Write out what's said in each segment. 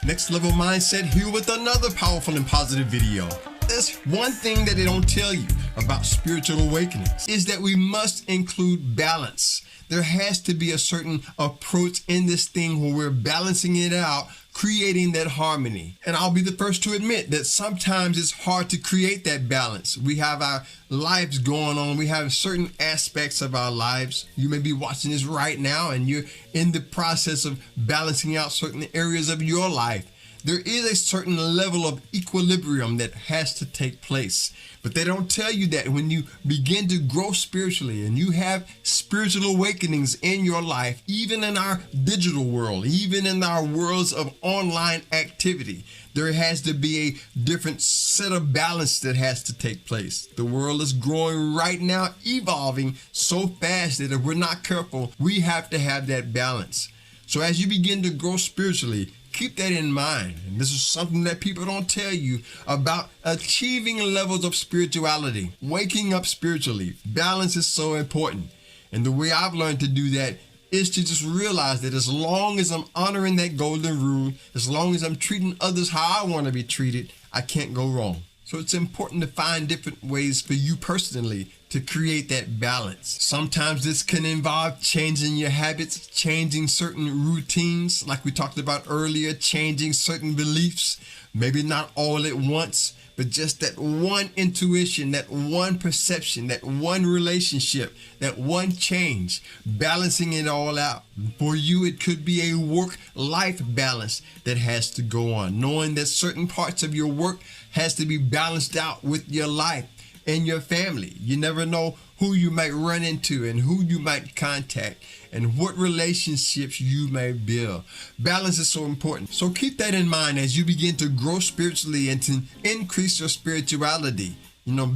Next Level Mindset here with another powerful and positive video. There's one thing that they don't tell you about spiritual awakenings is that we must include balance. There has to be a certain approach in this thing where we're balancing it out, creating that harmony. And I'll be the first to admit that sometimes it's hard to create that balance. We have our lives going on. We have certain aspects of our lives. You may be watching this right now and you're in the process of balancing out certain areas of your life. There is a certain level of equilibrium that has to take place. But they don't tell you that when you begin to grow spiritually and you have spiritual awakenings in your life, even in our digital world, even in our worlds of online activity, there has to be a different set of balance that has to take place. The world is growing right now, evolving so fast that if we're not careful, we have to have that balance. So as you begin to grow spiritually, keep that in mind. And this is something that people don't tell you about achieving levels of spirituality, waking up spiritually. Balance is so important. And the way I've learned to do that is to just realize that as long as I'm honoring that golden rule, as long as I'm treating others how I want to be treated, I can't go wrong. So it's important to find different ways for you personally to create that balance. Sometimes this can involve changing your habits, changing certain routines, like we talked about earlier, changing certain beliefs, maybe not all at once, but just that one intuition, that one perception, that one relationship, that one change, balancing it all out. For you, it could be a work-life balance that has to go on, knowing that certain parts of your work has to be balanced out with your life and your family. You never know who you might run into and who you might contact and what relationships you may build. Balance is so important. So keep that in mind as you begin to grow spiritually and to increase your spirituality.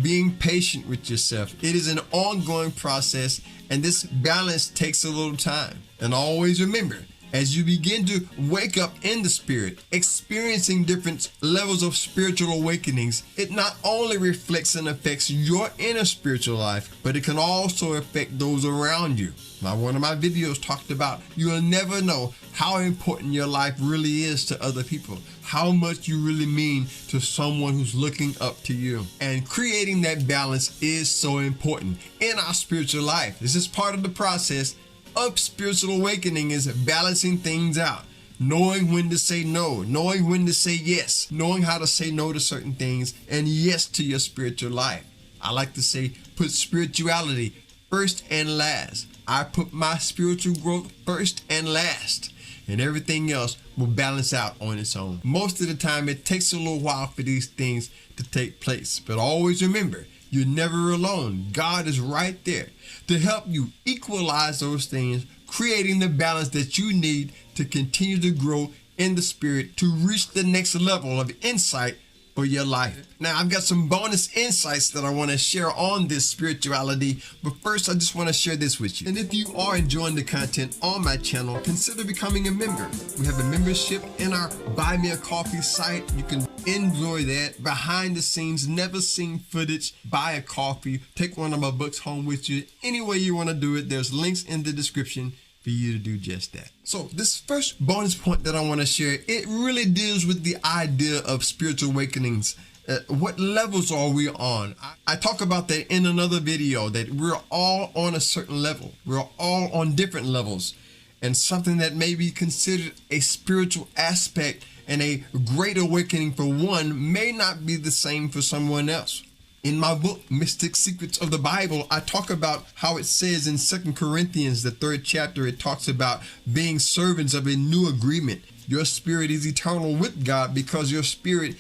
Being patient with yourself. It is an ongoing process, and this balance takes a little time. And always remember, as you begin to wake up in the spirit, experiencing different levels of spiritual awakenings, it not only reflects and affects your inner spiritual life, but it can also affect those around you. Now, one of my videos talked about you'll never know how important your life really is to other people, how much you really mean to someone who's looking up to you. And creating that balance is so important in our spiritual life. This is part of the process of spiritual awakening, is balancing things out, knowing when to say no, knowing when to say yes, knowing how to say no to certain things and yes to your spiritual life. I like to say, put spirituality first and last. I put my spiritual growth first and last, and everything else will balance out on its own. Most of the time, it takes a little while for these things to take place, but always remember, you're never alone. God is right there to help you equalize those things, creating the balance that you need to continue to grow in the spirit to reach the next level of insight for your life. Now, I've got some bonus insights that I want to share on this spirituality, but first I just want to share this with you. And if you are enjoying the content on my channel, consider becoming a member. We have a membership in our Buy Me a Coffee site. You can enjoy that behind the scenes, never seen footage. Buy a coffee, take one of my books home with you. Any way you want to do it, there's links in the description for you to do just that. So this first bonus point that I want to share, it really deals with the idea of spiritual awakenings. What levels are we on? I talk about that in another video, that we're all on a certain level. We're all on different levels. And something that may be considered a spiritual aspect and a great awakening for one may not be the same for someone else. In my book, Mystic Secrets of the Bible, I talk about how it says in 2 Corinthians, the 3rd chapter, it talks about being servants of a new agreement. Your spirit is eternal with God because your spirit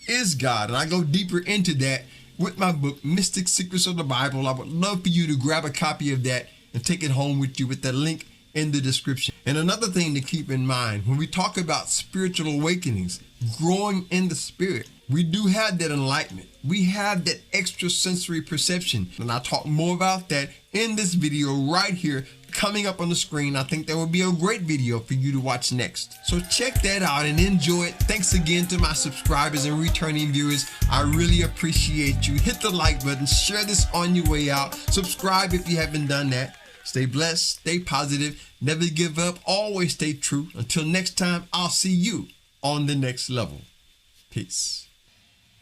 is God. And I go deeper into that with my book, Mystic Secrets of the Bible. I would love for you to grab a copy of that and take it home with you with the link in the description. And another thing to keep in mind, when we talk about spiritual awakenings, growing in the spirit, we do have that enlightenment. We have that extrasensory perception. And I'll talk more about that in this video right here coming up on the screen. I think that would be a great video for you to watch next. So check that out and enjoy it. Thanks again to my subscribers and returning viewers. I really appreciate you. Hit the like button, share this on your way out. Subscribe if you haven't done that. Stay blessed, stay positive, never give up, always stay true. Until next time, I'll see you on the next level. Peace.